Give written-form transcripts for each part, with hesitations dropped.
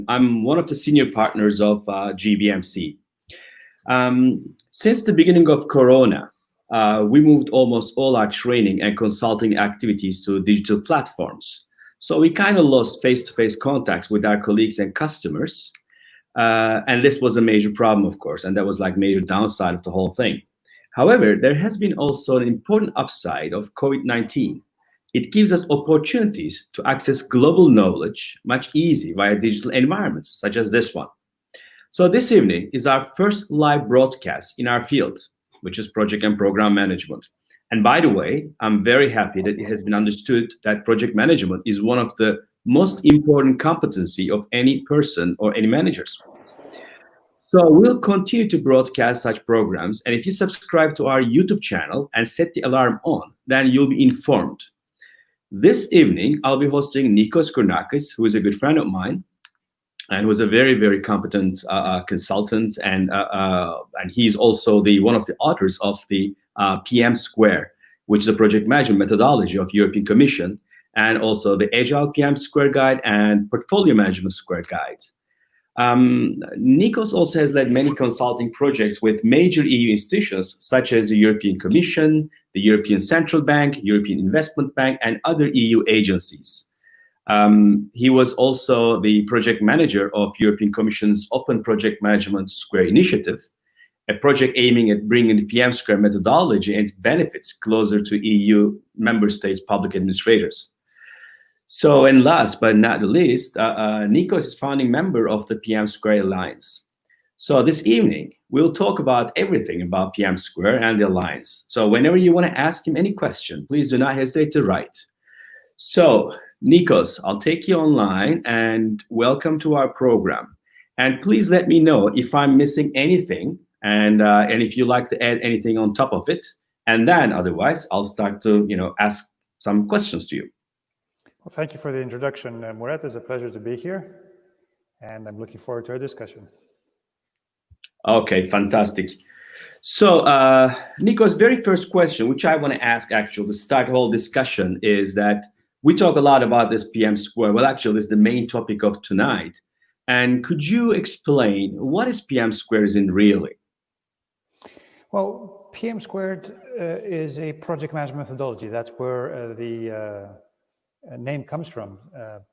I'm one of the senior partners of GBMC. Since the beginning of Corona, we moved almost all our training and consulting activities to digital platforms. So we kind of lost face-to-face contacts with our colleagues and customers. And this was a major problem, of course, and that was like major downside of the whole thing. However, there has been also an important upside of COVID-19. It gives us opportunities to access global knowledge much easier via digital environments, such as this one. So this evening is our first live broadcast in our field, which is project and program management. And by the way, I'm very happy that it has been understood that project management is one of the most important competency of any person or any managers. So we'll continue to broadcast such programs. And if you subscribe to our YouTube channel and set the alarm on, then you'll be informed. This evening, I'll be hosting Nicos Kourounakis, who is a good friend of mine and was a very, very competent consultant. And he's also one of the authors of the PM², which is a project management methodology of European Commission, and also the Agile PM² Guide and Portfolio Management Square Guide. Nicos also has led many consulting projects with major EU institutions such as the European Commission, the European Central Bank, European Investment Bank, and other EU agencies. He was also the project manager of European Commission's Open Project Management Square Initiative, a project aiming at bringing the PM² methodology and its benefits closer to EU member states' public administrators. So, and last but not the least, Nicos is founding member of the PM² Alliance. So this evening, we'll talk about everything about PM² and the Alliance. So whenever you want to ask him any question, please do not hesitate to write. So, Nicos, I'll take you online and welcome to our program. And please let me know if I'm missing anything and if you'd like to add anything on top of it. And then otherwise, I'll start to ask some questions to you. Well, thank you for the introduction, Murat. It's a pleasure to be here, and I'm looking forward to our discussion. Okay, fantastic. So, Nicos, very first question, which I want to ask actually to start the whole discussion, is that we talk a lot about this PM². Well, actually, this is the main topic of tonight. And could you explain what is PM² in really? Well, PM² is a project management methodology. That's where the name comes from.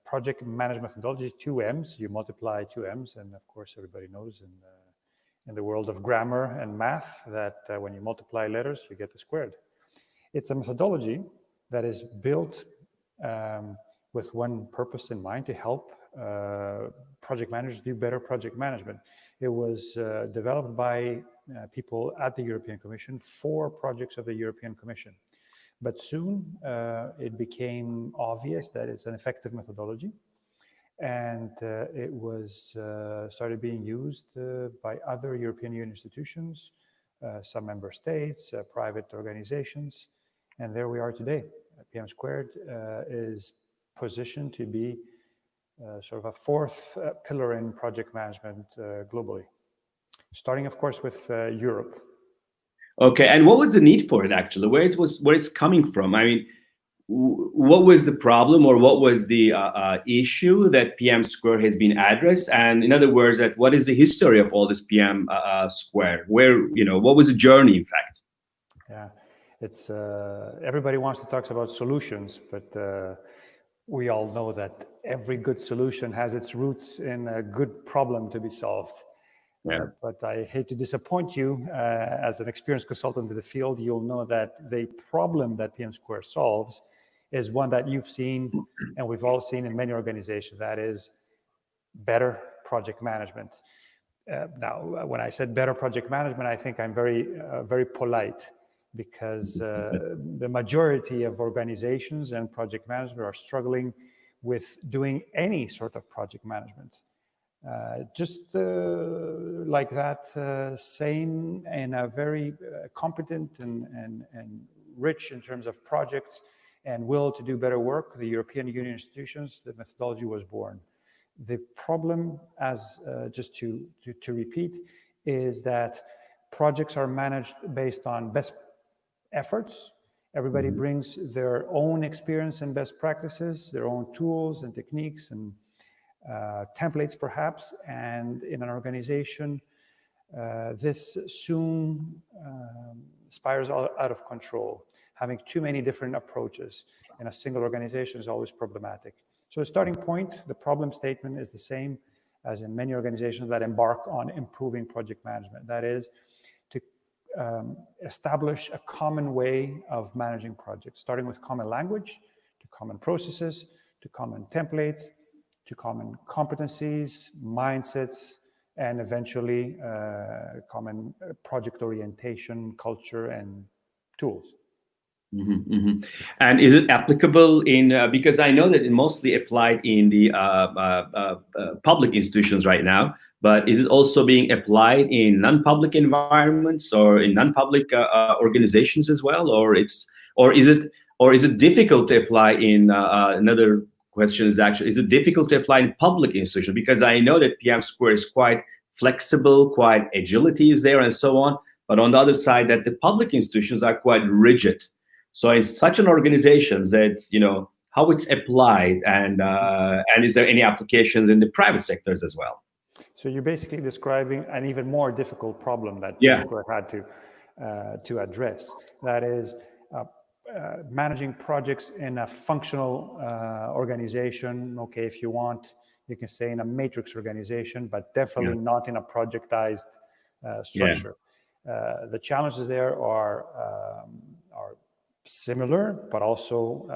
Project management methodology, 2 M's. You multiply 2 M's, and of course, everybody knows in the world of grammar and math that when you multiply letters, you get the squared. It's a methodology that is built with one purpose in mind: to help project managers do better project management. It was developed by people at the European Commission for projects of the European Commission. But soon it became obvious that it's an effective methodology, and it was started being used by other European Union institutions, some member states, private organizations, and there we are today. PM² is positioned to be sort of a fourth pillar in project management globally, starting, of course, with Europe. Okay, and what was the need for it actually? Where it's coming from? I mean, what was the problem, or what was the issue that PM² has been addressed? And in other words, that what is the history of all this PM² Where what was the journey, in fact? Yeah, it's everybody wants to talk about solutions, but we all know that every good solution has its roots in a good problem to be solved. Yeah. But I hate to disappoint you. As an experienced consultant in the field, you'll know that the problem that PM² solves is one that you've seen and we've all seen in many organizations. That is better project management. Now, when I said better project management, I think I'm very polite, because the majority of organizations and project management are struggling with doing any sort of project management. Just like that, sane and a very competent and rich in terms of projects and will to do better work, the European Union institutions, the methodology was born. The problem, as just to repeat, is that projects are managed based on best efforts. Everybody brings their own experience and best practices, their own tools and techniques, and templates perhaps, and in an organization, this soon spirals out of control. Having too many different approaches in a single organization is always problematic. So the starting point, the problem statement is the same as in many organizations that embark on improving project management. That is to establish a common way of managing projects, starting with common language, to common processes, to common templates, to common competencies, mindsets, and eventually common project orientation, culture, and tools. Mm-hmm, mm-hmm. And is it applicable in, because I know that it mostly applied in the public institutions right now, but is it also being applied in non-public environments or in non-public organizations as well? Or is it difficult to apply in, another question is actually, is it difficult to apply in public institutions? Because I know that PM² is quite flexible, quite agility is there and so on. But on the other side, that the public institutions are quite rigid. So in such an organization that, you know, how it's applied, and is there any applications in the private sectors as well? So you're basically describing an even more difficult problem that PM² had to address. That is managing projects in a functional organization. Okay, if you want, you can say in a matrix organization, but definitely not in a projectized structure. The challenges there are similar, but also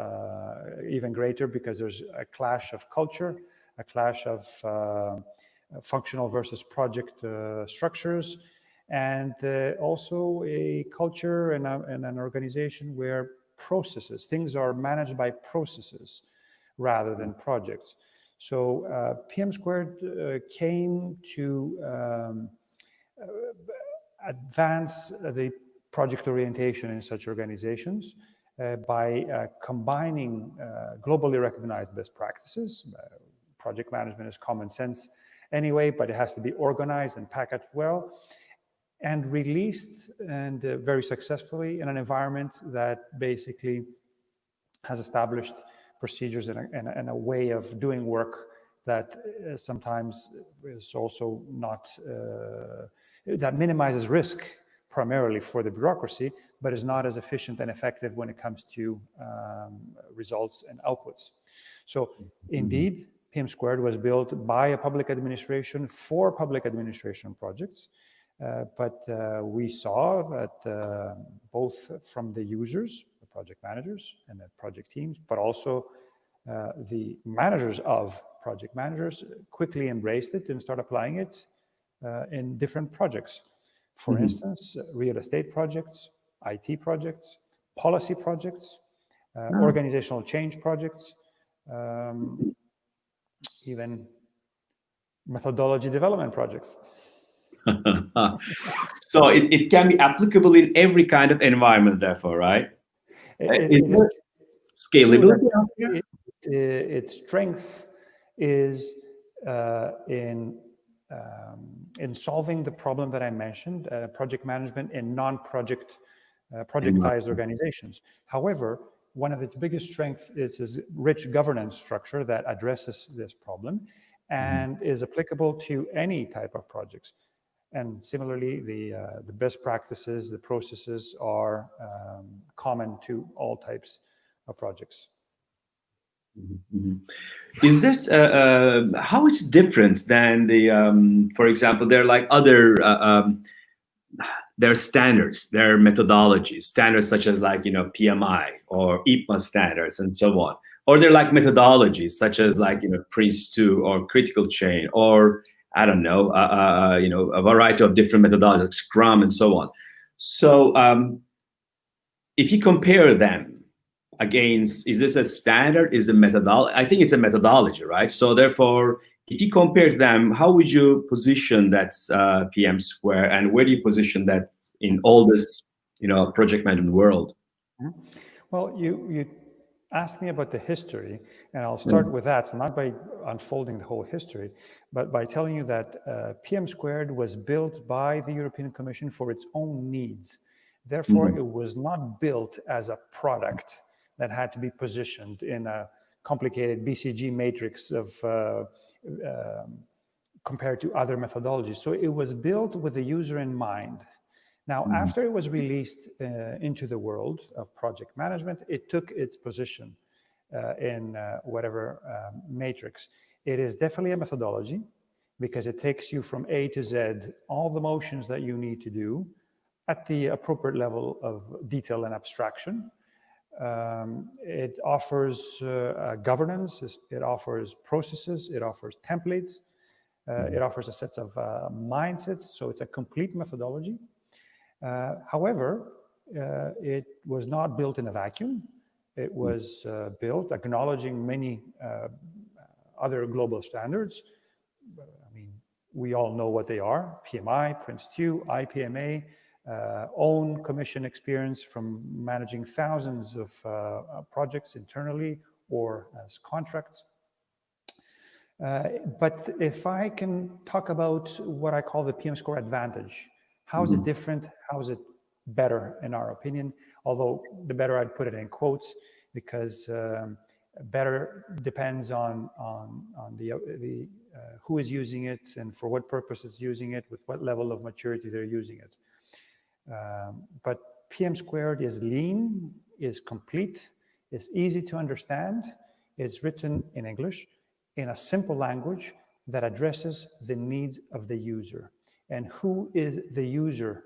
even greater, because there's a clash of culture, a clash of functional versus project structures, and also a culture and an organization where things are managed by processes rather than projects. So PM² came to advance the project orientation in such organizations by combining globally recognized best practices. Project management is common sense anyway, but it has to be organized and packaged well, and released, and very successfully, in an environment that basically has established procedures and a way of doing work that sometimes is also not, that minimizes risk primarily for the bureaucracy, but is not as efficient and effective when it comes to results and outputs. So indeed, PM² was built by a public administration for public administration projects, but we saw that both from the users, the project managers and the project teams, but also the managers of project managers quickly embraced it and started applying it in different projects. For instance, real estate projects, IT projects, policy projects, organizational change projects, even methodology development projects. So it can be applicable in every kind of environment, therefore, right? Is there scalability out there? Its strength is in solving the problem that I mentioned, project management in non-project projectized organizations. However, one of its biggest strengths is its rich governance structure that addresses this problem and is applicable to any type of projects. And similarly, the best practices, the processes are common to all types of projects. Is this how it's different than the for example, there are like other there are standards, there are methodologies, standards such as like, you know, PMI or IPMA standards and so on, or they're like methodologies such as like, you know, PRINCE2 or critical chain, or I don't know, you know, a variety of different methodologies, Scrum and so on. So if you compare them against, is this a standard, is a methodology? I think it's a methodology, right? So therefore, if you compare them, how would you position that PM², and where do you position that in all this, you know, project management world? Well, you asked me about the history, and I'll start with that, not by unfolding the whole history, but by telling you that PM² was built by the European Commission for its own needs. Therefore, it was not built as a product that had to be positioned in a complicated BCG matrix of compared to other methodologies. So it was built with the user in mind. Now, after it was released into the world of project management, it took its position in whatever matrix. It is definitely a methodology because it takes you from A to Z, all the motions that you need to do at the appropriate level of detail and abstraction. It offers governance, it offers processes, it offers templates, it offers a set of mindsets, so it's a complete methodology. However, it was not built in a vacuum. It was built acknowledging many other global standards. I mean, we all know what they are: PMI, Prince2, IPMA, own commission experience from managing thousands of projects internally or as contracts. But if I can talk about what I call the PM score advantage, how is it different? How is it better in our opinion? Although the better, I'd put it in quotes, because better depends on the who is using it and for what purpose is using it, with what level of maturity they're using it. But PM² is lean, is complete, is easy to understand. It's written in English in a simple language that addresses the needs of the user. And who is the user?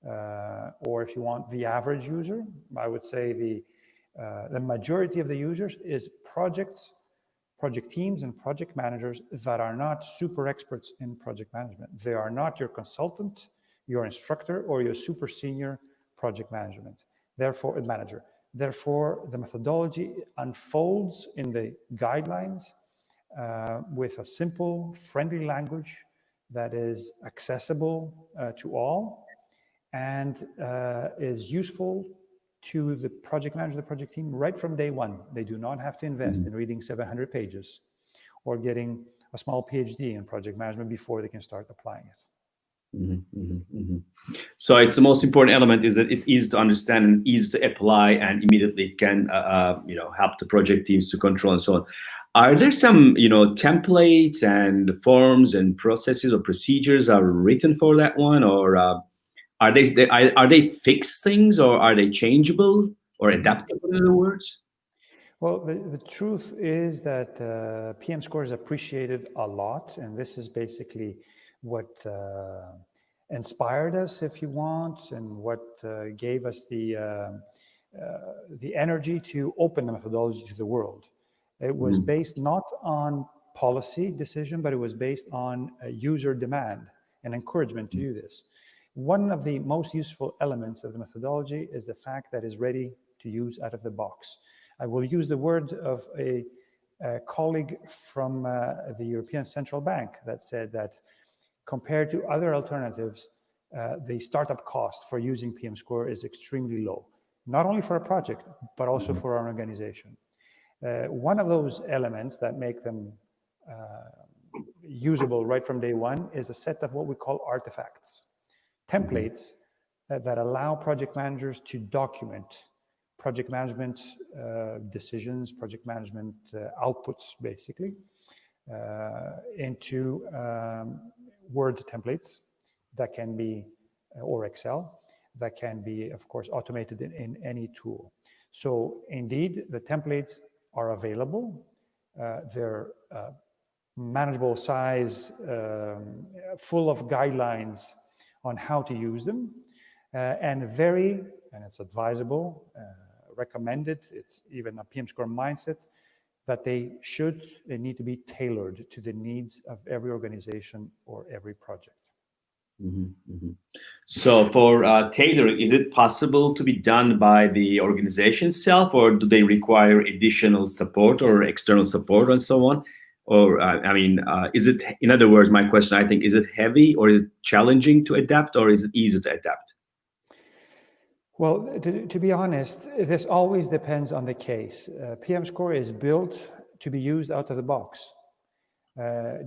Or if you want, the average user, I would say the majority of the users is projects, project teams, and project managers that are not super experts in project management. They are not your consultant, your instructor, or your super senior project management. Therefore, manager. Therefore, the methodology unfolds in the guidelines with a simple, friendly language that is accessible to all and is useful to the project manager, the project team, right from day one. They do not have to invest in reading 700 pages or getting a small PhD in project management before they can start applying it. So it's the most important element is that it's easy to understand and easy to apply, and immediately it can help the project teams to control and so on. Are there some templates and forms and processes or procedures are written for that one, or are they fixed things, or are they changeable or adaptable, in other words? Well, the truth is that PM score is appreciated a lot, and this is basically what inspired us, if you want, and what gave us the energy to open the methodology to the world. It was based not on policy decision, but it was based on user demand and encouragement to do this. One of the most useful elements of the methodology is the fact that it's ready to use out of the box. I will use the word of a colleague from the European Central Bank that said that compared to other alternatives, the startup cost for using PM score is extremely low, not only for a project, but also for our organization. One of those elements that make them usable right from day one is a set of what we call artifacts, templates that allow project managers to document project management decisions, project management outputs, basically, into Word templates that can be, or Excel, that can be, of course, automated in any tool. So indeed, the templates are available. They're manageable size, full of guidelines on how to use them, and it's advisable, recommended, it's even a PM score mindset, that they need to be tailored to the needs of every organization or every project. So for tailoring, is it possible to be done by the organization itself, or do they require additional support or external support and so on? Or, is it, in other words, my question, I think, is it heavy or is it challenging to adapt, or is it easy to adapt? Well, to be honest, this always depends on the case. PM score is built to be used out of the box.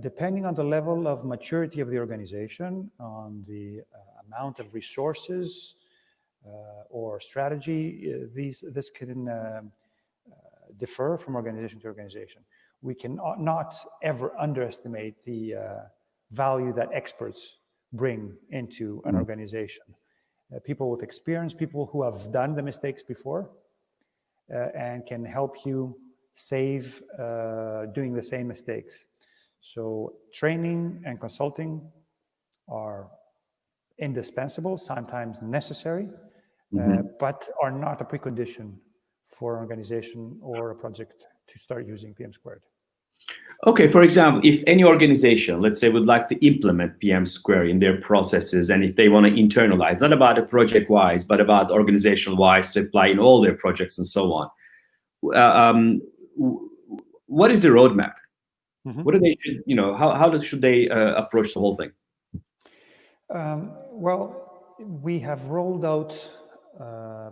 Depending on the level of maturity of the organization, on the amount of resources or strategy, this can differ from organization to organization. we can not ever underestimate the value that experts bring into an organization. People with experience, people who have done the mistakes before, and can help you save doing the same mistakes. So training and consulting are indispensable, sometimes necessary, but are not a precondition for an organization or a project to start using PM². Okay, for example, if any organization, let's say, would like to implement PM² in their processes, and if they want to internalize, not about a project-wise, but about organizational-wise, to apply in all their projects and so on, what is the roadmap? What do they, how should they approach the whole thing? Well, we have rolled out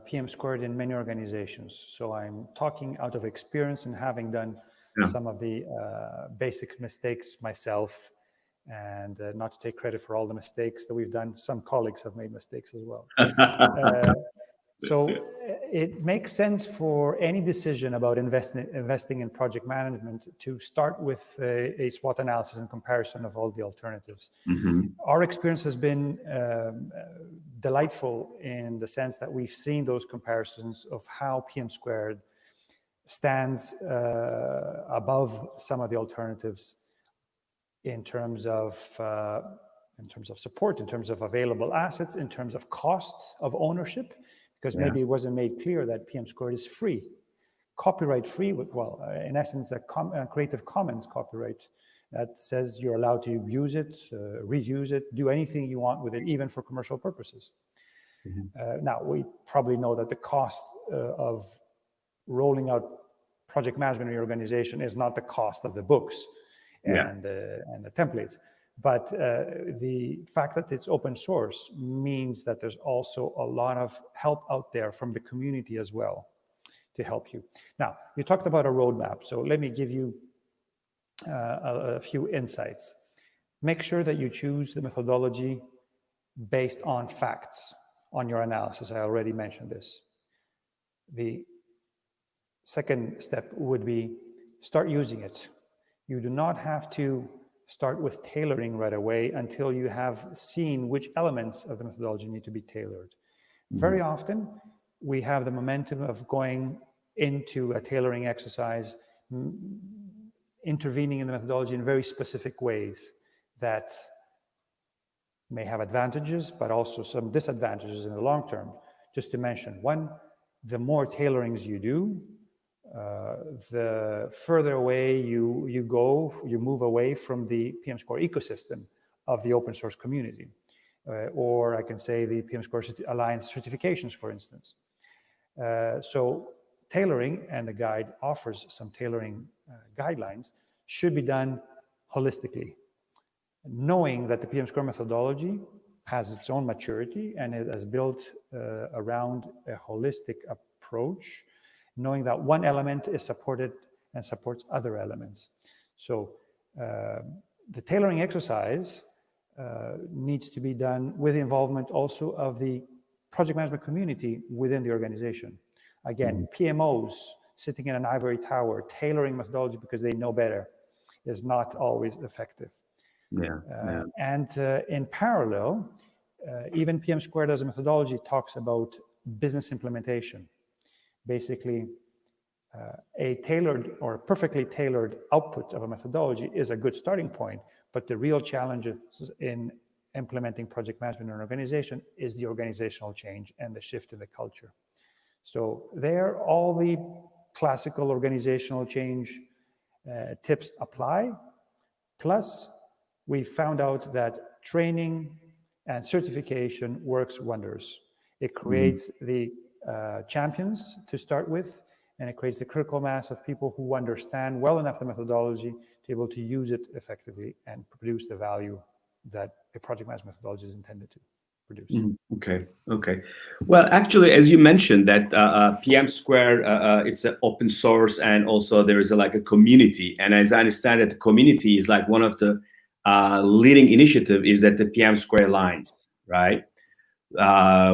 PM² in many organizations. So I'm talking out of experience and having done some of the basic mistakes myself, and not to take credit for all the mistakes that we've done. Some colleagues have made mistakes as well. So it makes sense for any decision about investing in project management to start with a SWOT analysis and comparison of all the alternatives. Our experience has been delightful in the sense that we've seen those comparisons of how PM² stands above some of the alternatives in terms of support, in terms of available assets, in terms of cost of ownership, because maybe it wasn't made clear that PM² is free, copyright free, with, well, in essence, a Creative Commons copyright that says you're allowed to use it, reuse it, do anything you want with it, even for commercial purposes. Now, we probably know that the cost of rolling out project management in your organization is not the cost of the books and the templates. But the fact that it's open source means that there's also a lot of help out there from the community as well to help you. Now, you talked about a roadmap, so let me give you a few insights. Make sure that you choose the methodology based on facts on your analysis. I already mentioned this. The second step would be start using it. You do not have to start with tailoring right away until you have seen which elements of the methodology need to be tailored. Very often, we have the momentum of going into a tailoring exercise, intervening in the methodology in very specific ways that may have advantages, but also some disadvantages in the long term. Just to mention one, the more tailorings you do, the further away you move away from the PM² ecosystem of the open source community, or I can say the PM² Alliance certifications, for instance. So tailoring, and the guide offers some tailoring guidelines, should be done holistically, knowing that the PM² methodology has its own maturity and it has built around a holistic approach, knowing that one element is supported and supports other elements. So the tailoring exercise needs to be done with the involvement also of the project management community within the organization. Again, PMOs sitting in an ivory tower, tailoring methodology because they know better is not always effective. And in parallel, even PM² as a methodology talks about business implementation. Basically, a tailored or perfectly tailored output of a methodology is a good starting point, but the real challenge in implementing project management in an organization is the organizational change and the shift in the culture. So there, all the classical organizational change tips apply. Plus, we found out that training and certification works wonders. It creates the champions to start with, and it creates the critical mass of people who understand well enough the methodology to be able to use it effectively and produce the value that a project management methodology is intended to produce. Okay. Well, actually, as you mentioned, that PM², it's an open source, and also there is a community. And as I understand it, the community is like one of the leading initiative is that the PM² Alliance, right?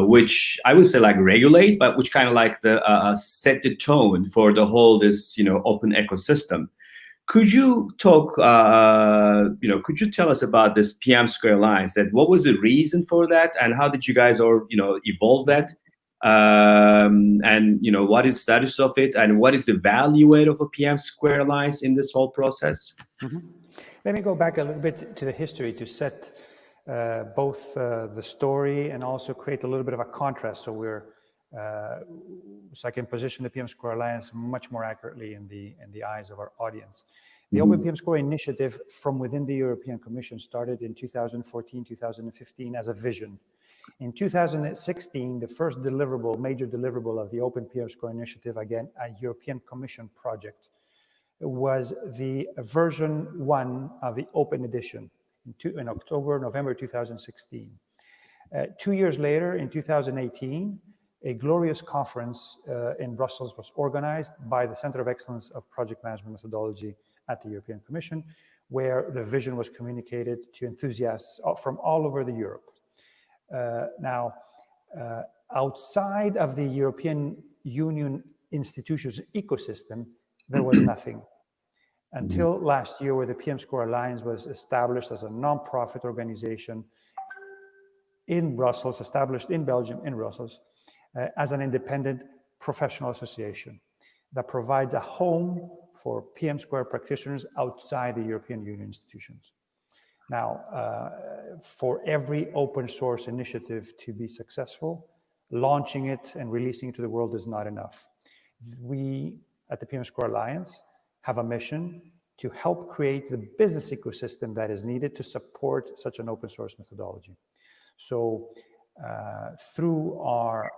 Which I would say regulate, but which kind of set the tone for the whole this open ecosystem. Could you talk, could you tell us about this PM² Alliance? That what was the reason for that, and how did you guys evolve that? And what is the status of it, and what is the value add of a PM² Alliance in this whole process? Mm-hmm. Let me go back a little bit to the history to set both the story and also create a little bit of a contrast, so I can position the PM² Alliance much more accurately in the eyes of our audience. The Open PM² initiative from within the European Commission started in 2014, 2015 as a vision. In 2016, the first major deliverable of the Open PM² initiative, again, a European Commission project, was the version 1 of the Open Edition in November 2016. 2 years later, in 2018, a glorious conference in Brussels was organized by the Center of Excellence of Project Management Methodology at the European Commission, where the vision was communicated to enthusiasts from all over Europe. Outside of the European Union institutions ecosystem, there was nothing. Until last year, where the PM² Alliance was established as a non-profit organization in Brussels, established in Belgium, in Brussels, as an independent professional association that provides a home for PM² practitioners outside the European Union institutions. Now, for every open source initiative to be successful, launching it and releasing it to the world is not enough. We, at the PM² Alliance, have a mission to help create the business ecosystem that is needed to support such an open source methodology. So through our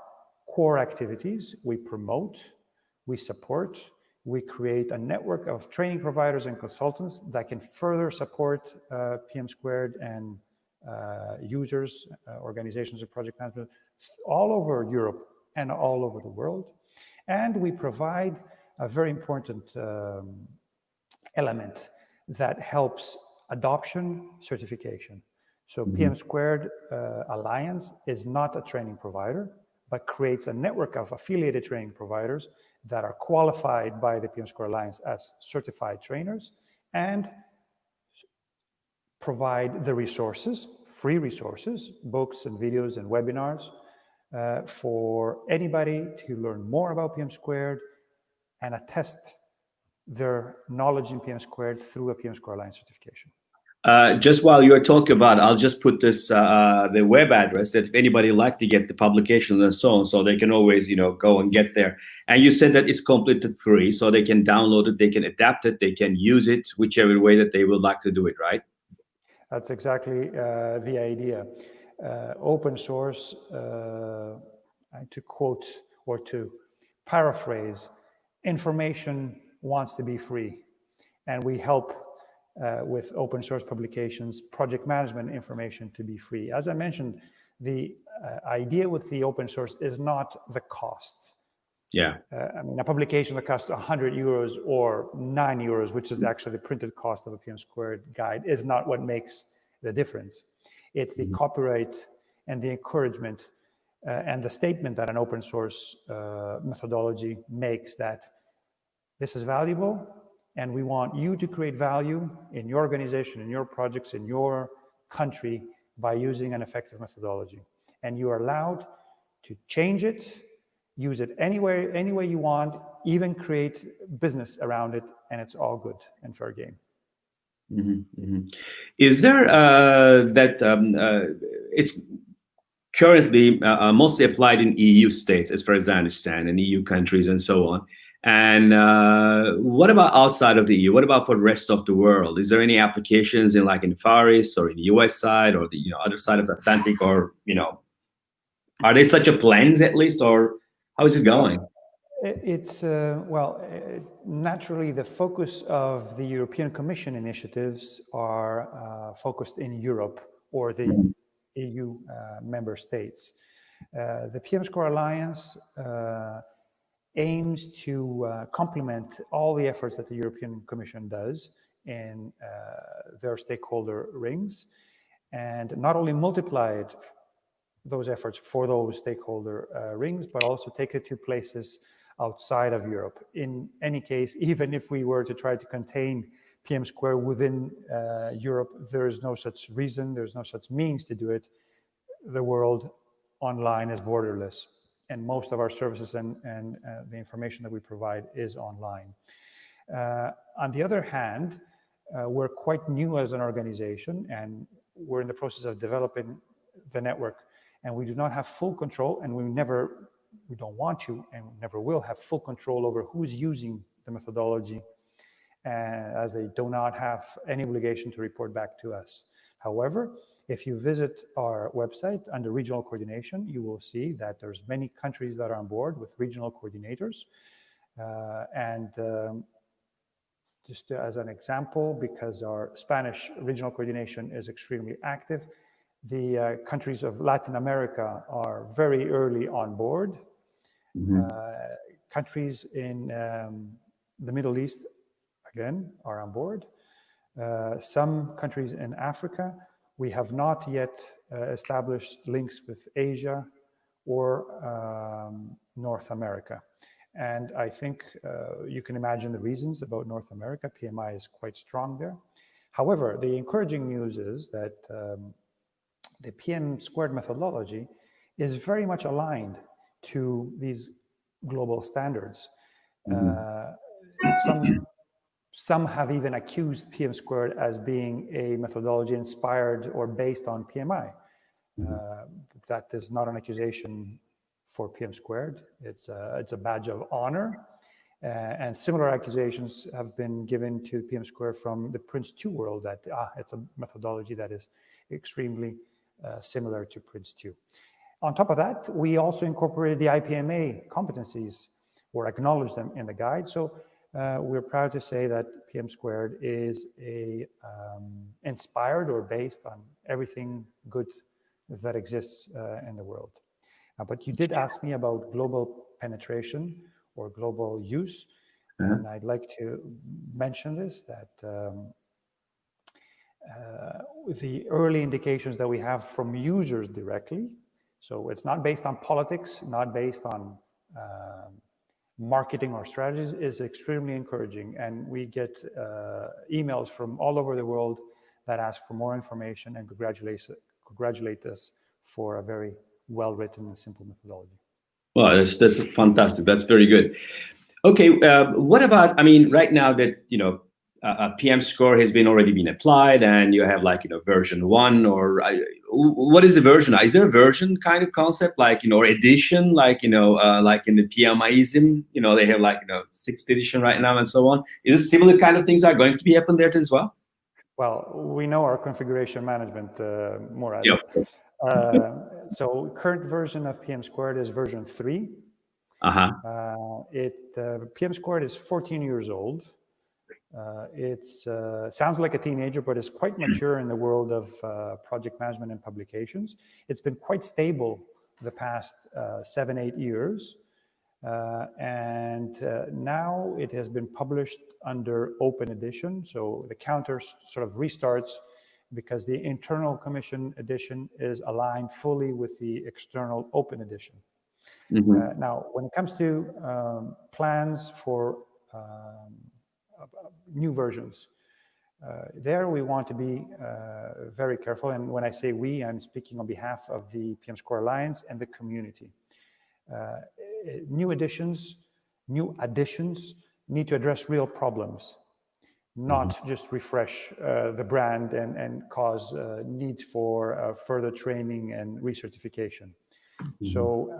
core activities, we promote, we support, we create a network of training providers and consultants that can further support PM² and users, organizations of project management all over Europe and all over the world. And we provide a very important element that helps adoption certification. So PM² Alliance is not a training provider, but creates a network of affiliated training providers that are qualified by the PM² Alliance as certified trainers and provide the resources, free resources, books and videos and webinars for anybody to learn more about PM² and attest their knowledge in PM² through a PM² Alliance certification. Just while you're talking about, I'll just put this the web address that if anybody like to get the publications and so on, so they can always go and get there. And you said that it's completely free, so they can download it, they can adapt it, they can use it whichever way that they would like to do it, right? That's exactly the idea. Open source, to quote or to paraphrase, information wants to be free, and we help with open source publications, project management information to be free. As I mentioned, the idea with the open source is not the cost. Yeah. I mean, a publication that costs 100 euros or 9 euros, which is actually the printed cost of a PM² guide, is not what makes the difference. It's the copyright and the encouragement and the statement that an open source methodology makes that this is valuable, and we want you to create value in your organization, in your projects, in your country by using an effective methodology. And you are allowed to change it, use it any way you want, even create business around it, and it's all good and fair game. Is there it's currently mostly applied in EU states, as far as I understand, in EU countries and so on. And what about outside of the EU? What about for the rest of the world? Is there any applications in the Far East or in the US side or the other side of the Atlantic, or are there such a plans at least, or how is it going? It's naturally the focus of the European Commission initiatives are focused in Europe or the EU member states. The PM² Alliance aims to complement all the efforts that the European Commission does in their stakeholder rings, and not only multiply those efforts for those stakeholder rings, but also take it to places outside of Europe. In any case, even if we were to try to contain PM² within Europe, there is no such reason, there's no such means to do it. The world online is borderless, and most of our services and the information that we provide is online. On the other hand, we're quite new as an organization, and we're in the process of developing the network, and we do not have full control, and we don't want to, and never will have full control over who's using the methodology, as they do not have any obligation to report back to us. However, if you visit our website under regional coordination, you will see that there's many countries that are on board with regional coordinators. Just as an example, because our Spanish regional coordination is extremely active, the countries of Latin America are very early on board. Countries in the Middle East, again, are on board. Some countries in Africa, we have not yet established links with Asia or North America. And I think you can imagine the reasons about North America. PMI is quite strong there. However, the encouraging news is that the PM² methodology is very much aligned to these global standards. Some have even accused PM² as being a methodology inspired or based on PMI. That is not an accusation for PM². It's a badge of honor. And similar accusations have been given to PM² from the Prince2 world, that it's a methodology that is extremely similar to Prince2. On top of that, we also incorporated the IPMA competencies or acknowledged them in the guide. So we're proud to say that PM² is inspired or based on everything good that exists in the world. But you did ask me about global penetration or global use, and I'd like to mention this, that with the early indications that we have from users directly, so it's not based on politics, not based on marketing or strategies, is extremely encouraging. And we get emails from all over the world that ask for more information and congratulate us for a very well-written and simple methodology. Well, that's fantastic. That's very good. Okay, what about, I mean, right now that, PM² has already been applied, and you have version 1, or what is the version? Is there a version kind of concept, or edition, like in the PMIism, they have 6th edition right now and so on. Is it similar kind of things are going to be happen there as well? Well, we know our configuration management, Morad. Yeah, of course. So current version of PM² is version 3. PM² is 14 years old. It sounds like a teenager, but it's quite mature in the world of project management and publications. It's been quite stable the past 7-8 years. And now it has been published under open edition. So the counter sort of restarts because the internal commission edition is aligned fully with the external open edition. Now, when it comes to plans for new versions, there we want to be very careful. And when I say we, I'm speaking on behalf of the PM² Alliance and the community. New additions need to address real problems, not just refresh the brand and cause needs for further training and recertification. So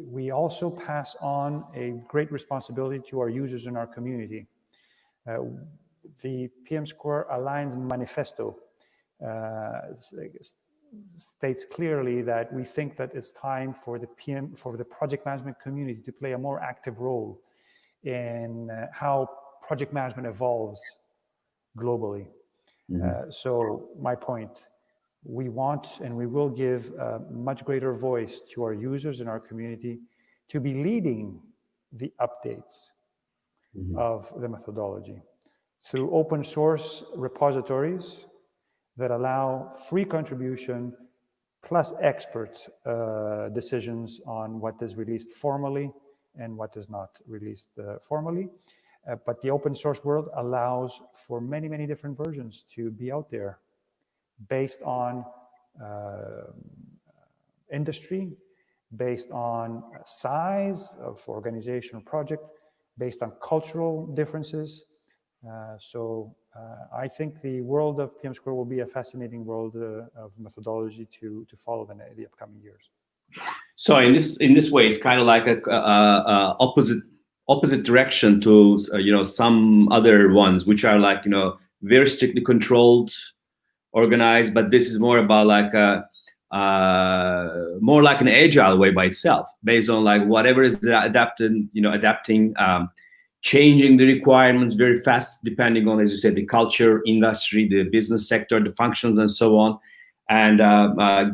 we also pass on a great responsibility to our users in our community. The PM² Alliance manifesto states clearly that we think that it's time for the project management community to play a more active role in how project management evolves globally. So my point, we want and we will give a much greater voice to our users in our community to be leading the updates of the methodology through open source repositories that allow free contribution plus expert decisions on what is released formally and what is not released formally. But the open source world allows for many, many different versions to be out there based on industry, based on size of organization or project, based on cultural differences. I think the world of PM² will be a fascinating world of methodology to follow in the upcoming years. So in this way, it's kind of like a opposite direction to some other ones, which are like very strictly controlled, organized. But this is more about like more like an agile way by itself, based on like whatever is adapting, changing the requirements very fast, depending on, as you said, the culture, industry, the business sector, the functions, and so on. And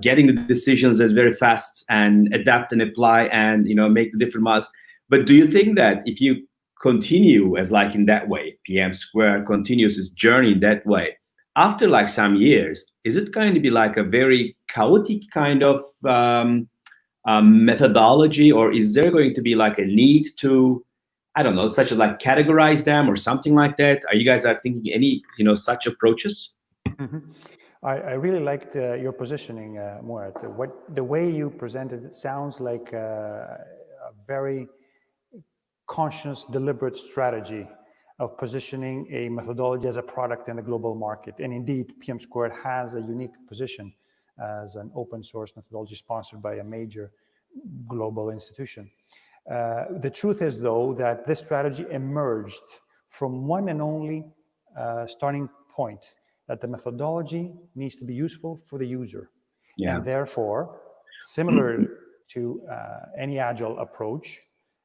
getting the decisions as very fast and adapt and apply and make the different models. But do you think that if you continue as like in that way, PM² continues its journey in that way, after like some years, is it going to be like a very chaotic kind of methodology, or is there going to be like a need to, I don't know, such as like categorize them or something like that? Are you guys thinking any such approaches? Mm-hmm. I really liked your positioning, Murat. The way you presented it sounds like a very conscious, deliberate strategy of positioning a methodology as a product in the global market. And indeed, PM² has a unique position as an open source methodology sponsored by a major global institution. The truth is, though, that this strategy emerged from one and only starting point, that the methodology needs to be useful for the user. Yeah. And therefore, similar to any agile approach,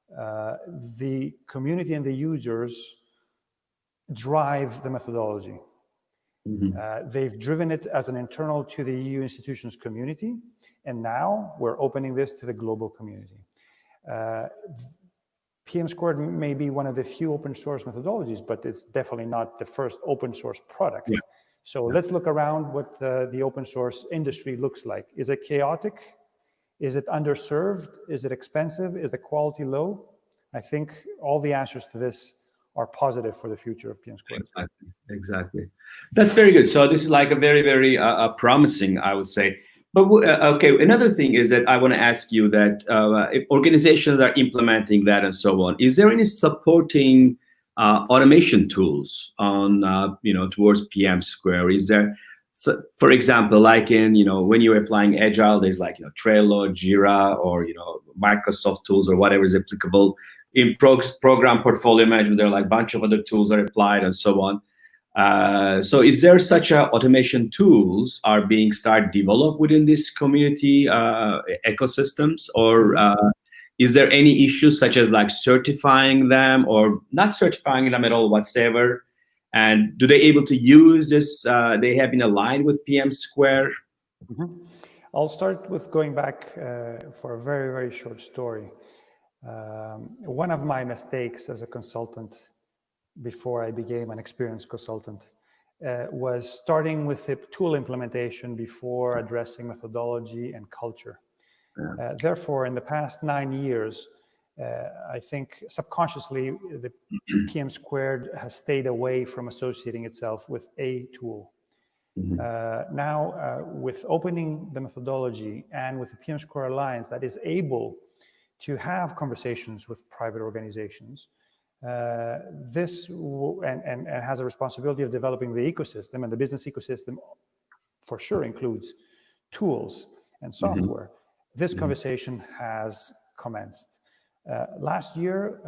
the community and the users drive the methodology. Mm-hmm. They've driven it as an internal to the EU institutions community, and now we're opening this to the global community. PM² may be one of the few open source methodologies, but it's definitely not the first open source product. Yeah. So let's look around what the open source industry looks like. Is it chaotic? Is it underserved? Is it expensive? Is the quality low? I think all the answers to this are positive for the future of PM². Exactly. That's very good. So this is like a very, very promising, I would say. But okay, another thing is that I want to ask you that if organizations are implementing that and so on, is there any supporting automation tools on towards PM²? Is there, so, for example, like in when you're applying agile, there's like Trello, Jira, or Microsoft tools or whatever is applicable. In program portfolio management, there are like a bunch of other tools are applied and so on. So is there such a automation tools are being developed within this community ecosystems, or is there any issues such as like certifying them or not certifying them at all whatsoever? And do they able to use this? They have been aligned with PM²? Mm-hmm. I'll start with going back for a very, very short story. One of my mistakes as a consultant before I became an experienced consultant was starting with the tool implementation before addressing methodology and culture. Yeah. Therefore, in the past 9 years, I think subconsciously the PM² has stayed away from associating itself with a tool. Mm-hmm. Now, with opening the methodology and with the PM² Alliance that is able to have conversations with private organizations, this and has a responsibility of developing the ecosystem, and the business ecosystem for sure includes tools and software. Mm-hmm. This conversation has commenced. Last year,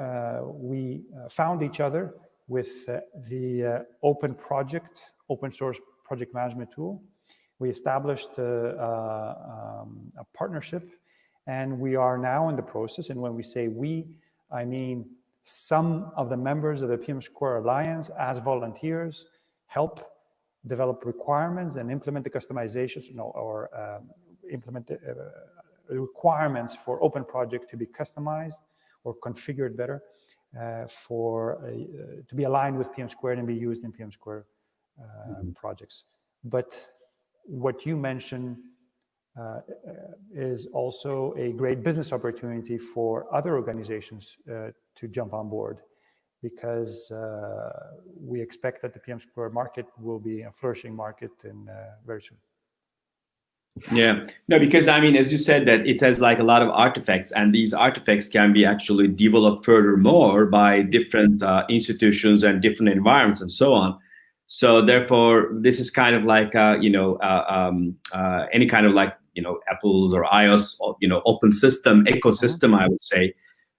we found each other with the open source project management tool. We established a partnership, and we are now in the process. And when we say we, I mean some of the members of the PM² Alliance as volunteers help develop requirements and implement the customizations, or implement the requirements for open project to be customized or configured better to be aligned with PM² and be used in PM² projects. But what you mentioned is also a great business opportunity for other organizations to jump on board. because we expect that the PM² market will be a flourishing market in very soon. Yeah, no, because I mean, as you said, that it has like a lot of artifacts, and these artifacts can be actually developed furthermore by different institutions and different environments and so on. So therefore, this is kind of like any kind of like Apple's or iOS open system ecosystem, I would say.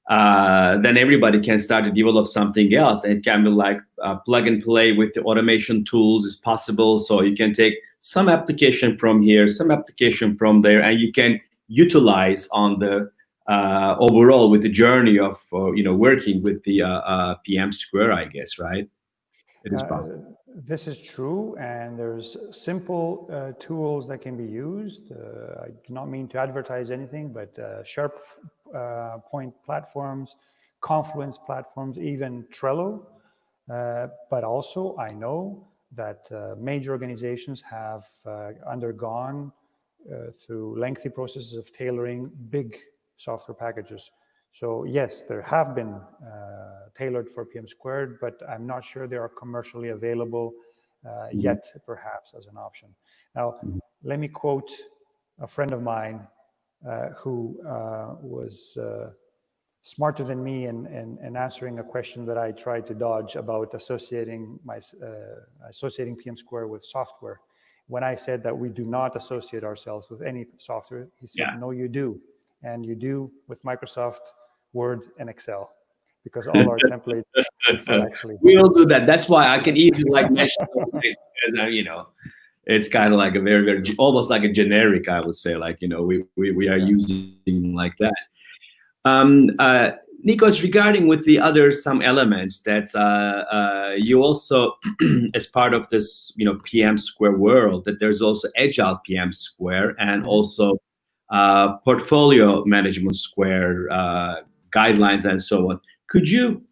Then everybody can start to develop something else, and it can be like plug and play with the automation tools is possible. So you can take some application from here, some application from there, and you can utilize on the overall with the journey of working with the PM², I guess, right? It is possible. This is true, and there's simple tools that can be used. I do not mean to advertise anything, but Sharp Point platforms, Confluence platforms, even Trello. But also, I know that major organizations have undergone through lengthy processes of tailoring big software packages. So yes, there have been tailored for PM², but I'm not sure they are commercially available yet, perhaps as an option. Now, let me quote a friend of mine who was smarter than me in answering a question that I tried to dodge about associating PM² with software. When I said that we do not associate ourselves with any software, he said, no, you do. And you do with Microsoft Word and Excel, because all our templates are actually. We will do that. That's why I can easily like mention those things, because it's kind of like a very, very almost like a generic, I would say, like we are using like that. Nicos, regarding with the other some elements that you also, as part of this PM² world, that there's also Agile PM² and also portfolio management square guidelines and so on. Could you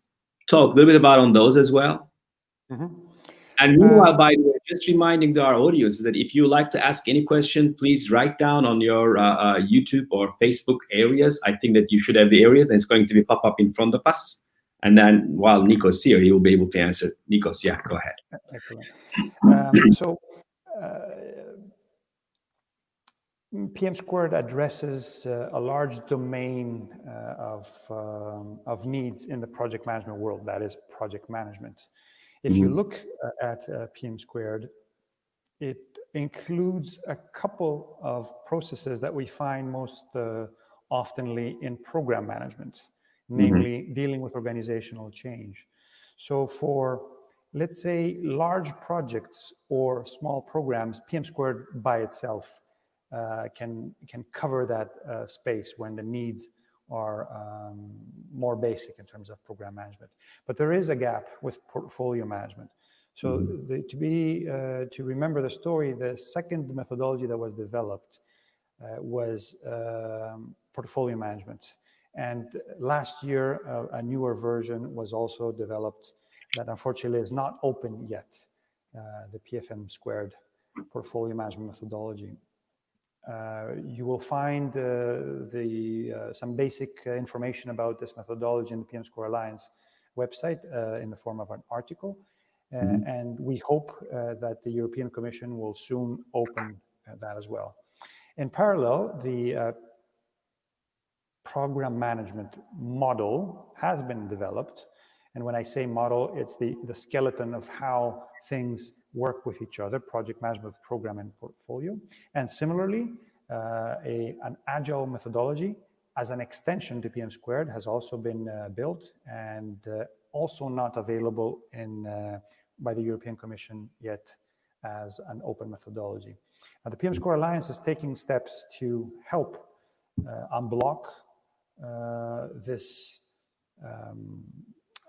talk a little bit about on those as well? And meanwhile, by the way, just reminding our audience that if you like to ask any question, please write down on your YouTube or Facebook areas. I think that you should have the areas, and it's going to be pop up in front of us. And then while Nicos here, he will be able to answer. Nicos, yeah, go ahead. Excellent. PM² addresses a large domain of needs in the project management world, that is project management. If you look at PM², it includes a couple of processes that we find most oftenly in program management, namely dealing with organizational change. So for, let's say, large projects or small programs, PM² by itself can cover that space when the needs are more basic in terms of program management. But there is a gap with portfolio management. So to remember the story, the second methodology that was developed was portfolio management. And last year, a newer version was also developed that unfortunately is not open yet, the PM² portfolio management methodology. You will find some basic information about this methodology in the PM² Alliance website in the form of an article. And we hope that the European Commission will soon open that as well. In parallel, the program management model has been developed. And when I say model, it's the skeleton of how things work with each other, project management, program, and portfolio. And similarly, an agile methodology as an extension to PM² has also been built and also not available by the European Commission yet as an open methodology. Now, the PM² Alliance is taking steps to help unblock this,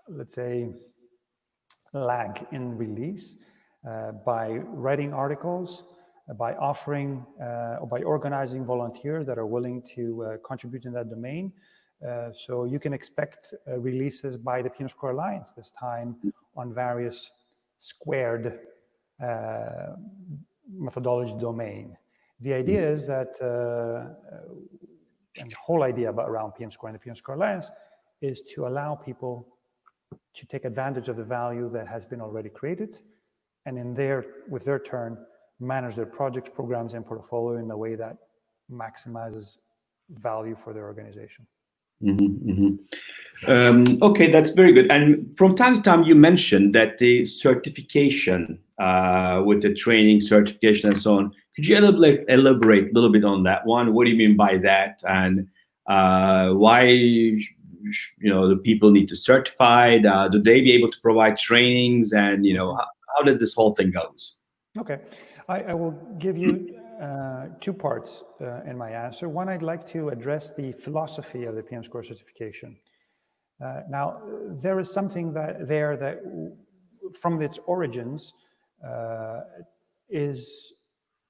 let's say, lag in release by writing articles, by offering or by organizing volunteers that are willing to contribute in that domain. So you can expect releases by the PM² Alliance this time on various squared methodology domain. The idea is that, and the whole idea around PM² and the PM² Alliance is to allow people to take advantage of the value that has been already created, and with their turn, manage their projects, programs, and portfolio in a way that maximizes value for their organization. Okay, that's very good. And from time to time, you mentioned that the certification with the training, certification, and so on. Could you elaborate a little bit on that one? What do you mean by that, and why the people need to certify? Do they be able to provide trainings, and how does this whole thing goes? Okay, I will give you two parts in my answer. One, I'd like to address the philosophy of the PM² certification. Now, there is something that from its origins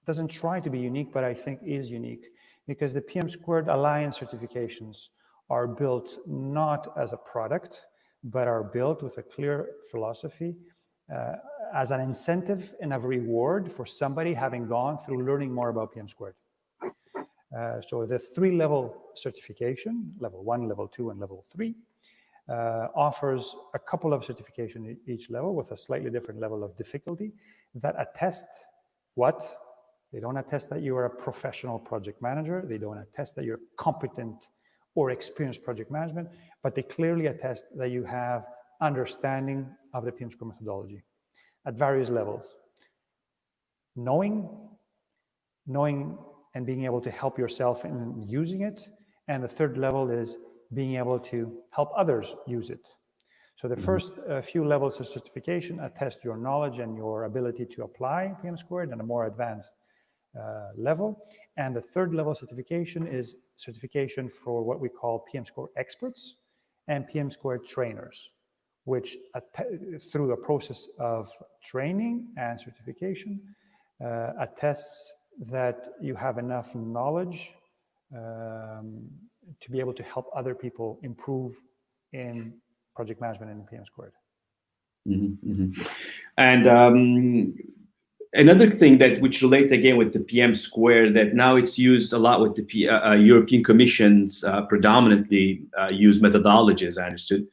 doesn't try to be unique, but I think is unique, because the PM² Alliance certifications are built not as a product, but are built with a clear philosophy as an incentive and a reward for somebody having gone through learning more about PM². So the 3-level certification, level 1, level 2, and level 3, offers a couple of certification each level with a slightly different level of difficulty that attest what? They don't attest that you are a professional project manager. They don't attest that you're competent or experienced project management, but they clearly attest that you have understanding of the PM² methodology at various levels. Knowing and being able to help yourself in using it. And the 3rd level is being able to help others use it. So the first few levels of certification attest your knowledge and your ability to apply PM² at a more advanced level. And the 3rd level certification is certification for what we call PM² experts and PM² trainers, which through a process of training and certification attests that you have enough knowledge to be able to help other people improve in project management in PM². And another thing which relates again with the PM², that now it's used a lot with the European Commission's predominantly used methodologies, I understood.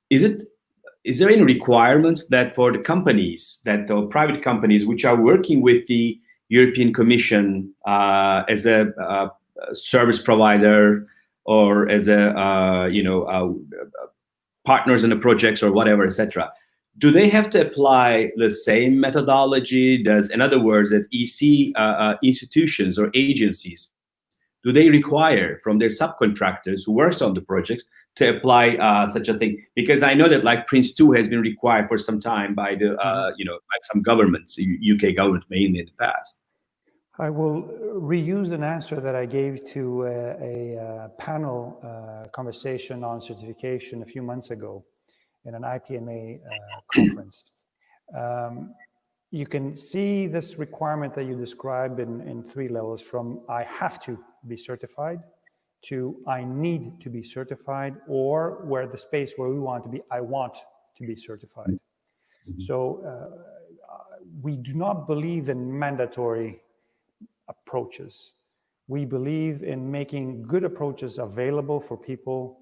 Is there any requirement that for the companies, the private companies which are working with the European Commission as a service provider or as a partners in the projects or whatever, etc., do they have to apply the same methodology? In other words, that EC institutions or agencies, do they require from their subcontractors who works on the projects to apply such a thing? Because I know that like Prince2 has been required for some time by the by some governments, UK government mainly in the past. I will reuse an answer that I gave to a panel conversation on certification a few months ago in an IPMA conference. You can see this requirement that you described in 3 levels, from I have to be certified to I need to be certified, or where the space where we want to be, I want to be certified. So we do not believe in mandatory approaches. We believe in making good approaches available for people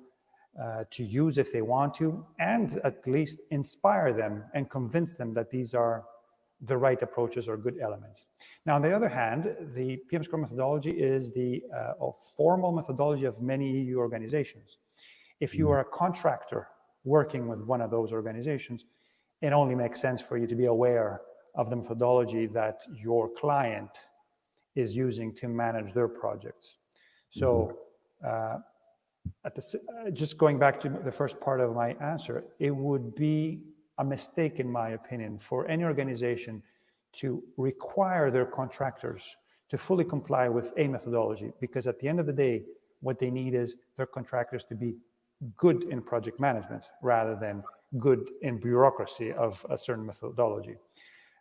to use if they want to, and at least inspire them and convince them that these are the right approaches or good elements. Now, on the other hand, the PM² methodology is the formal methodology of many EU organizations. If you are a contractor working with one of those organizations, it only makes sense for you to be aware of the methodology that your client is using to manage their projects. So just going back to the first part of my answer, it would be a mistake, in my opinion, for any organization to require their contractors to fully comply with a methodology, because at the end of the day, what they need is their contractors to be good in project management rather than good in bureaucracy of a certain methodology.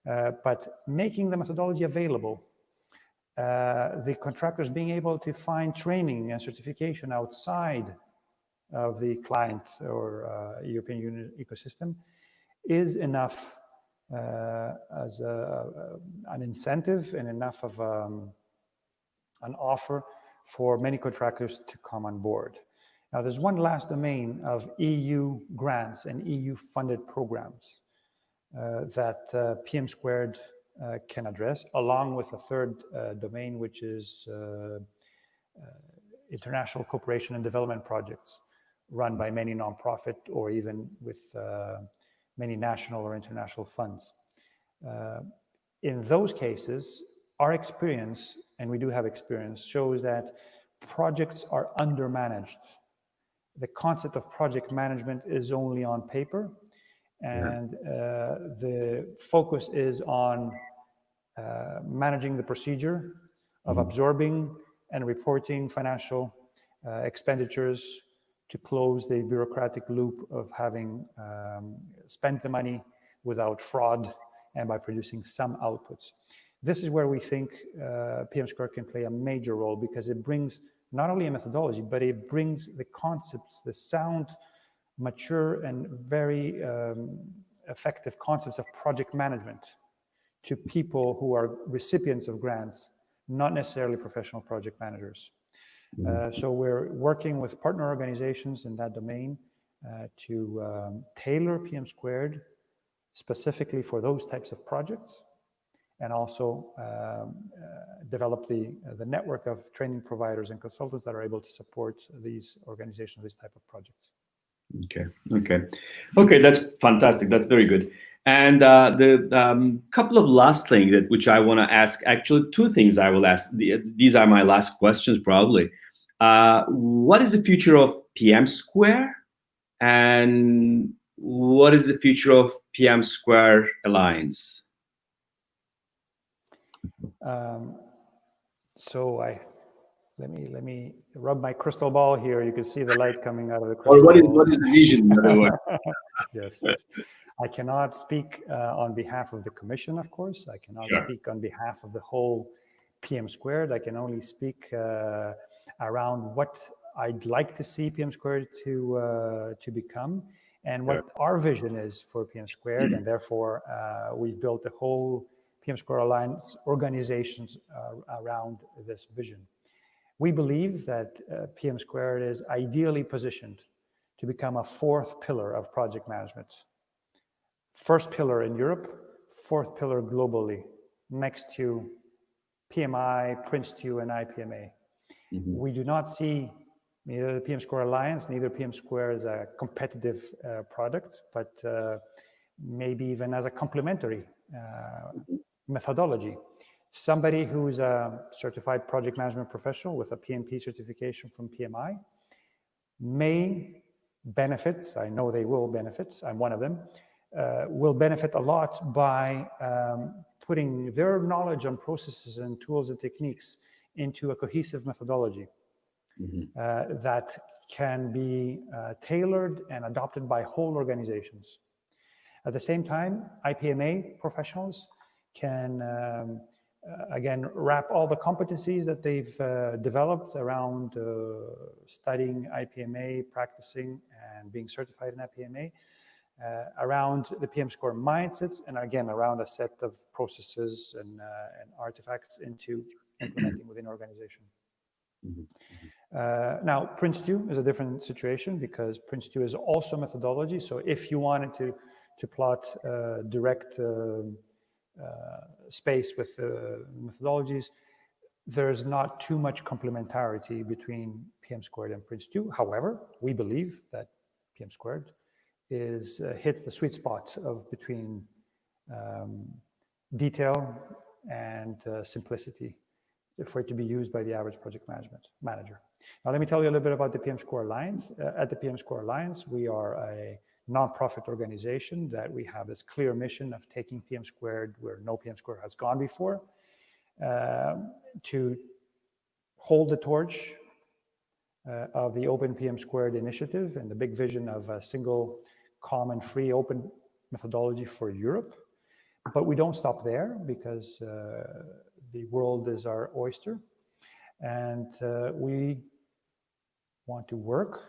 But making the methodology available, the contractors being able to find training and certification outside of the client or European Union ecosystem is enough as an incentive and enough of an offer for many contractors to come on board. Now, there's one last domain of EU grants and EU-funded programs that PM² can address, along with a third domain, which is international cooperation and development projects run by many nonprofit or even with many national or international funds. In those cases, our experience, and we do have experience, shows that projects are undermanaged. The concept of project management is only on paper, and the focus is on managing the procedure of absorbing and reporting financial expenditures to close the bureaucratic loop of having spent the money without fraud and by producing some outputs. This is where we think PM² can play a major role, because it brings not only a methodology, but it brings the concepts, the sound, mature, and very effective concepts of project management to people who are recipients of grants, not necessarily professional project managers. So we're working with partner organizations in that domain to tailor PM² specifically for those types of projects, and also develop the network of training providers and consultants that are able to support these organizations, these type of projects. Okay, that's fantastic. That's very good. And the couple of last things which I want to ask, actually two things I will ask. These are my last questions probably. What is the future of PM², and what is the future of PM² Alliance? So let me rub my crystal ball here. You can see the light coming out of the crystal ball. Or what is the vision, in other words? Yes. I cannot speak on behalf of the Commission, of course. I cannot speak on behalf of the whole PM². I can only speak around what I'd like to see PM² to become, and what our vision is for PM², and therefore we've built the whole PM² Alliance organizations around this vision. We believe that PM² is ideally positioned to become a fourth pillar of project management. First pillar in Europe, fourth pillar globally, next to PMI, Prince2, and IPMA. We do not see neither the PM² Alliance, neither PM² as a competitive product, but maybe even as a complementary methodology. Somebody who's a certified project management professional with a PMP certification from PMI may benefit, I know they will benefit, I'm one of them, will benefit a lot by putting their knowledge on processes and tools and techniques into a cohesive methodology that can be tailored and adopted by whole organizations. At the same time, IPMA professionals can, again, wrap all the competencies that they've developed around studying IPMA, practicing, and being certified in IPMA, around the PM² mindsets, and again, around a set of processes and artifacts into implementing within organization. Now, Prince2 is a different situation, because Prince2 is also methodology. So if you wanted to plot direct space with methodologies, there's not too much complementarity between PM² and Prince2. However, we believe that PM² hits the sweet spot of between detail and simplicity for it to be used by the average project management manager. Now, let me tell you a little bit about the PM² Alliance. At the PM² Alliance, we are a nonprofit organization that we have this clear mission of taking PM² where no PM² has gone before, to hold the torch of the Open PM² initiative and the big vision of a single, common, free, open methodology for Europe. But we don't stop there, because the world is our oyster, and we want to work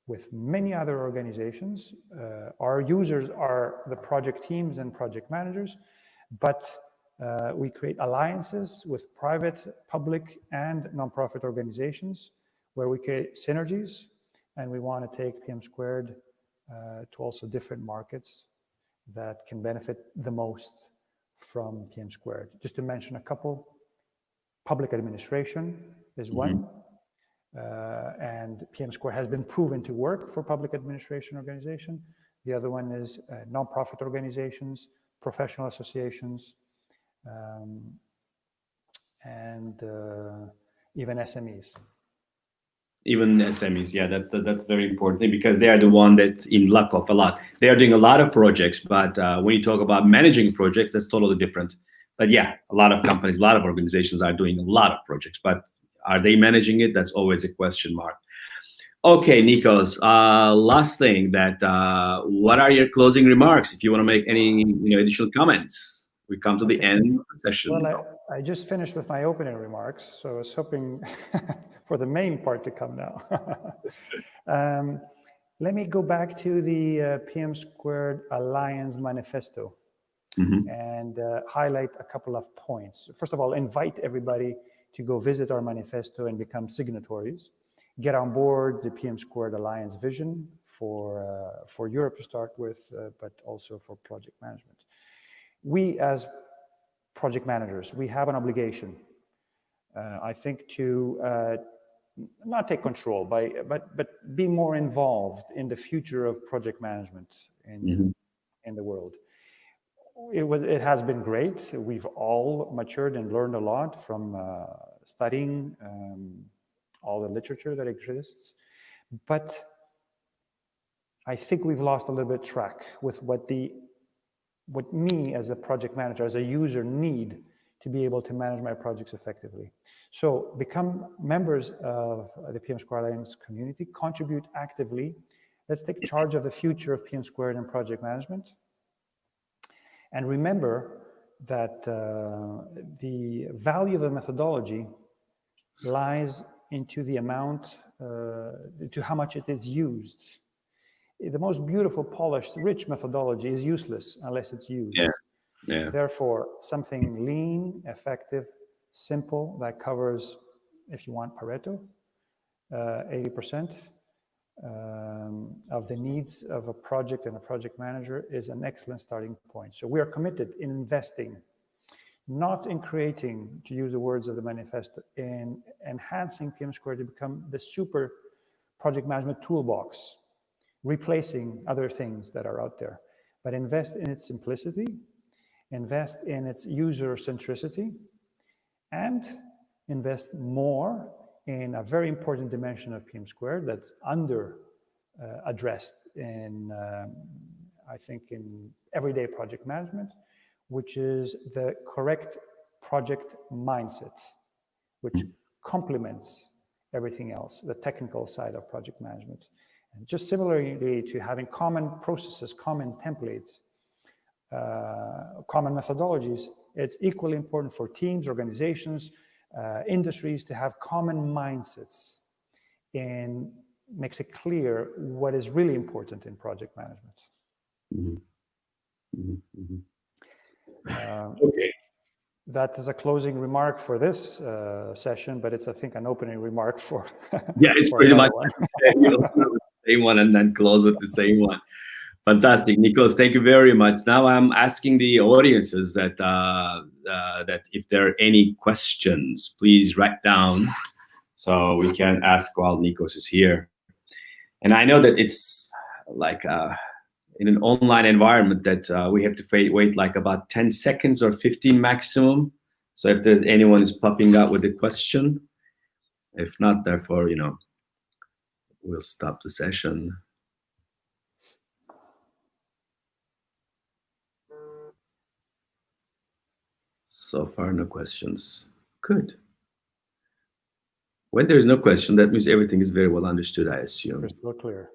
with many other organizations. Our users are the project teams and project managers, but we create alliances with private, public, and nonprofit organizations where we create synergies and we want to take PM² to also different markets that can benefit the most from PM². Just to mention a couple, public administration is one, and PM² has been proven to work for public administration organization. The other one is nonprofit organizations, professional associations, and even SMEs. Even SMEs, yeah, that's very important because they are the one that in lack of a lot. They are doing a lot of projects, but when you talk about managing projects, that's totally different. But yeah, a lot of companies, a lot of organizations are doing a lot of projects, but are they managing it? That's always a question mark. Okay, Nicos, last thing that, what are your closing remarks? If you want to make any additional comments, we come to the end of the session. Well, I just finished with my opening remarks, so I was hoping for the main part to come now. Let me go back to the PM² Alliance manifesto and highlight a couple of points. First of all, invite everybody to go visit our manifesto and become signatories. Get on board the PM² Alliance vision for Europe to start with, but also for project management. We as project managers, we have an obligation, I think, to not take control, but be more involved in the future of project management in the world. It has been great. We've all matured and learned a lot from studying all the literature that exists, but I think we've lost a little bit track with what me as a project manager, as a user, need to be able to manage my projects effectively. So become members of the PM² Alliance community, contribute actively. Let's take charge of the future of PM² and project management. And remember that the value of the methodology lies into the amount, to how much it is used. The most beautiful, polished, rich methodology is useless unless it's used. Therefore, something lean, effective, simple, that covers, if you want, Pareto, 80% of the needs of a project and a project manager is an excellent starting point. So we are committed in investing, not in creating, to use the words of the manifesto, in enhancing PM² to become the super project management toolbox, replacing other things that are out there, but invest in its simplicity, invest in its user centricity, and invest more in a very important dimension of PM² that's under addressed in, I think, in everyday project management, which is the correct project mindset, which complements everything else, the technical side of project management. And just similarly to having common processes, common templates, common methodologies, it's equally important for teams, organizations, industries to have common mindsets, and makes it clear what is really important in project management. Okay. That is a closing remark for this session, but it's, I think, an opening remark for it's for pretty much the same one and then close with the same one. Fantastic, Nicos. Thank you very much. Now I'm asking the audiences that that if there are any questions, please write down so we can ask while Nicos is here. And I know that it's like in an online environment that we have to wait like about 10 seconds or 15 maximum. So if there's anyone is popping up with a question, if not, therefore, we'll stop the session. So far, no questions. Good. When there's no question, that means everything is very well understood, I assume. crystal clear.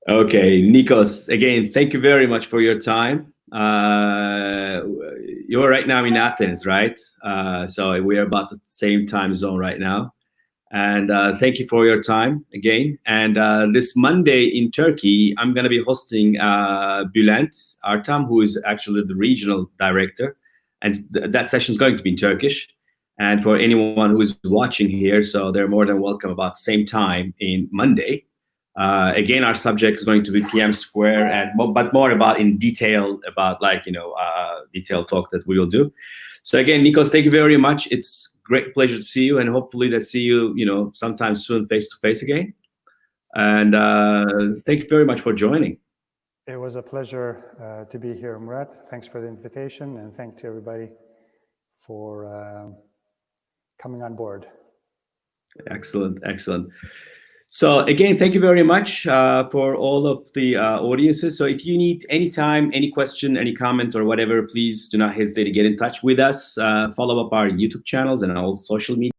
Okay, Nicos, again, thank you very much for your time. You're right now in Athens, right? So we are about the same time zone right now. And thank you for your time again. And this Monday in Turkey, I'm going to be hosting Bülent Artam, who is actually the regional director. And that session is going to be in Turkish. And for anyone who is watching here, so they're more than welcome about same time in Monday. Again, our subject is going to be PM², but more about in detail about detailed talk that we will do. So again, Nicos, thank you very much. It's great pleasure to see you, and hopefully to see you, sometime soon face to face again. And thank you very much for joining. It was a pleasure to be here, Murat. Thanks for the invitation, and thanks to everybody for coming on board. Excellent, excellent. So again, thank you very much for all of the audiences. So if you need anytime, any question, any comment or whatever, please do not hesitate to get in touch with us. Follow up our YouTube channels and all social media.